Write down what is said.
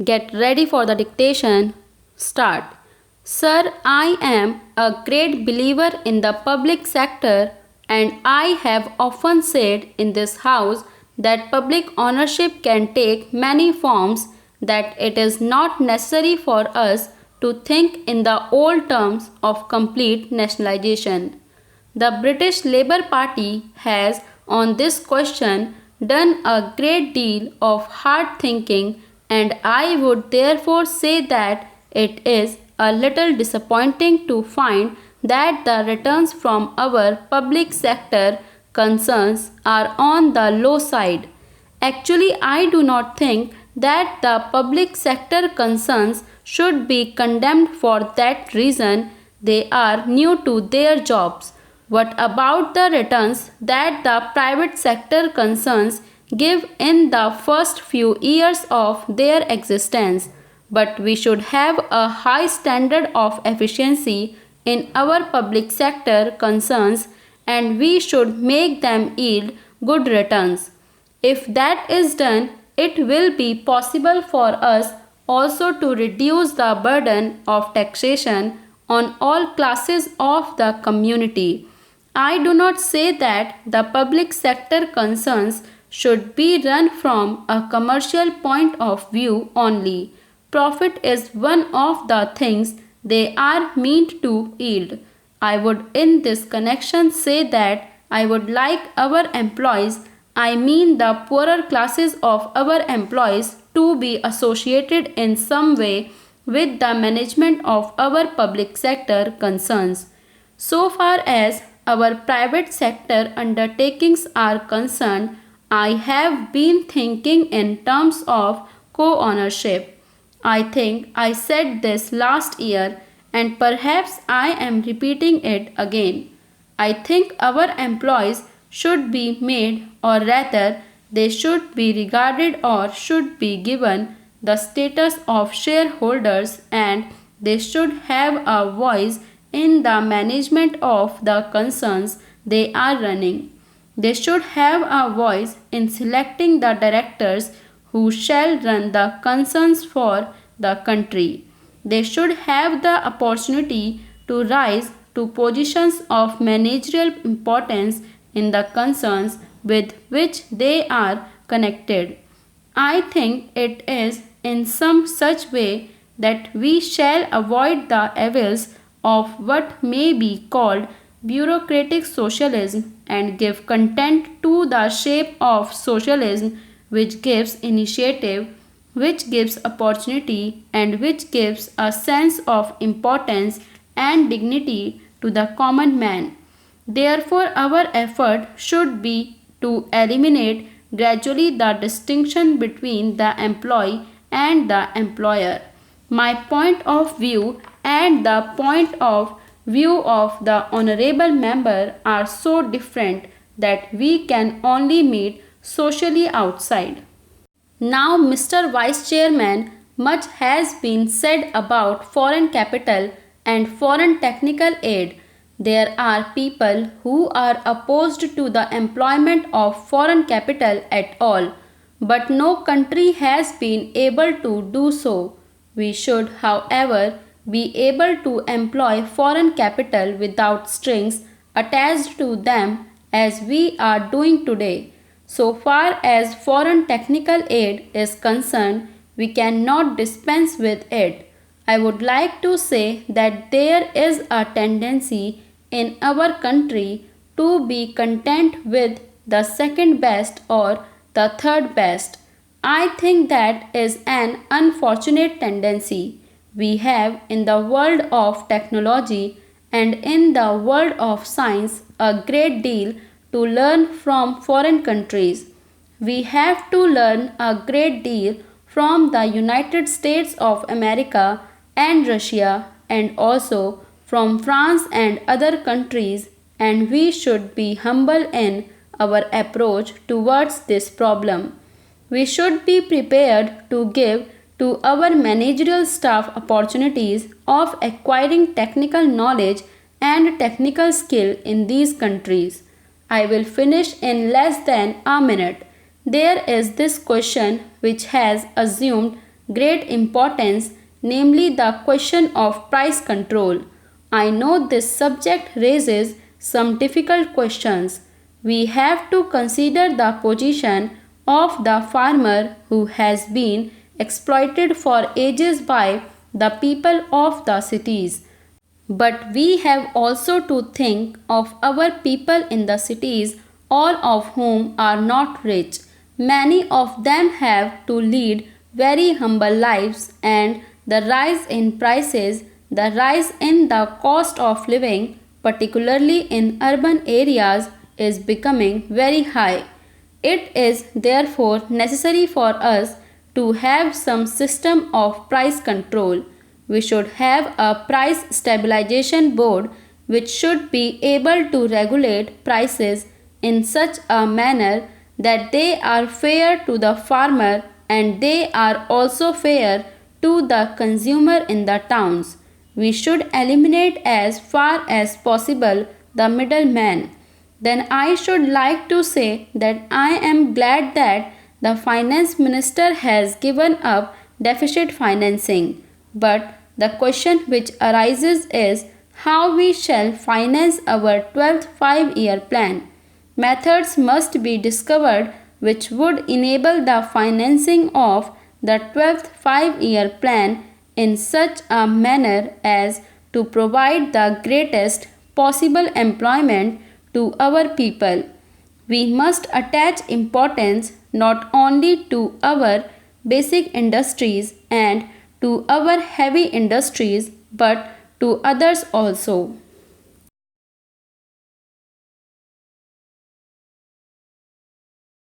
Get ready for the dictation. Start. Sir, I am a great believer in the public sector, and I have often said in this house that public ownership can take many forms, that it is not necessary for us to think in the old terms of complete nationalization. The British Labour Party has, on this question, done a great deal of hard thinking, and I would therefore say that it is a little disappointing to find that the returns from our public sector concerns are on the low side. Actually, I do not think that the public sector concerns should be condemned for that reason. They are new to their jobs. What about the returns that the private sector concerns give in the first few years of their existence? But we should have a high standard of efficiency in our public sector concerns, and we should make them yield good returns. If that is done, it will be possible for us also to reduce the burden of taxation on all classes of the community. I do not say that the public sector concerns should be run from a commercial point of view only. Profit is one of the things they are meant to yield. I would in this connection say that I would like our employees, I mean the poorer classes of our employees, to be associated in some way with the management of our public sector concerns. So far as our private sector undertakings are concerned, I have been thinking in terms of co ownership. I think I said this last year, and perhaps I am repeating it again. I think our employees should be made, or rather, they should be regarded or should be given the status of shareholders, and they should have a voice in the management of the concerns they are running. They should have a voice in selecting the directors who shall run the concerns for the country. They should have the opportunity to rise to positions of managerial importance in the concerns with which they are connected. I think it is in some such way that we shall avoid the evils of what may be called bureaucratic socialism and give content to the shape of socialism which gives initiative, which gives opportunity, and which gives a sense of importance and dignity to the common man. Therefore, our effort should be to eliminate gradually the distinction between the employee and the employer. My point of view and the point of view of the honorable member are so different that we can only meet socially outside. Now, Mr. Vice Chairman, much has been said about foreign capital and foreign technical aid. There are people who are opposed to the employment of foreign capital at all, but no country has been able to do so. We should, however, be able to employ foreign capital without strings attached to them as we are doing today. So far as foreign technical aid is concerned, we cannot dispense with it. I would like to say that there is a tendency in our country to be content with the second best or the third best. I think that is an unfortunate tendency. We have in the world of technology and in the world of science a great deal to learn from foreign countries. We have to learn a great deal from the United States of America and Russia, and also from France and other countries, and we should be humble in our approach towards this problem. We should be prepared to give to our managerial staff opportunities of acquiring technical knowledge and technical skill in these countries. I will finish in less than a minute. There is this question which has assumed great importance, namely the question of price control. I know this subject raises some difficult questions. We have to consider the position of the farmer who has been exploited for ages by the people of the cities. But we have also to think of our people in the cities, all of whom are not rich. Many of them have to lead very humble lives, and the rise in prices, the rise in the cost of living, particularly in urban areas, is becoming very high. It is therefore necessary for us to have some system of price control. We should have a price stabilization board which should be able to regulate prices in such a manner that they are fair to the farmer and they are also fair to the consumer in the towns. We should eliminate as far as possible the middleman. Then I should like to say that I am glad that the finance minister has given up deficit financing. But the question which arises is how we shall finance our 12th 5-year plan. Methods must be discovered which would enable the financing of the 12th 5-year plan in such a manner as to provide the greatest possible employment to our people. We must attach importance not only to our basic industries and to our heavy industries but to others also.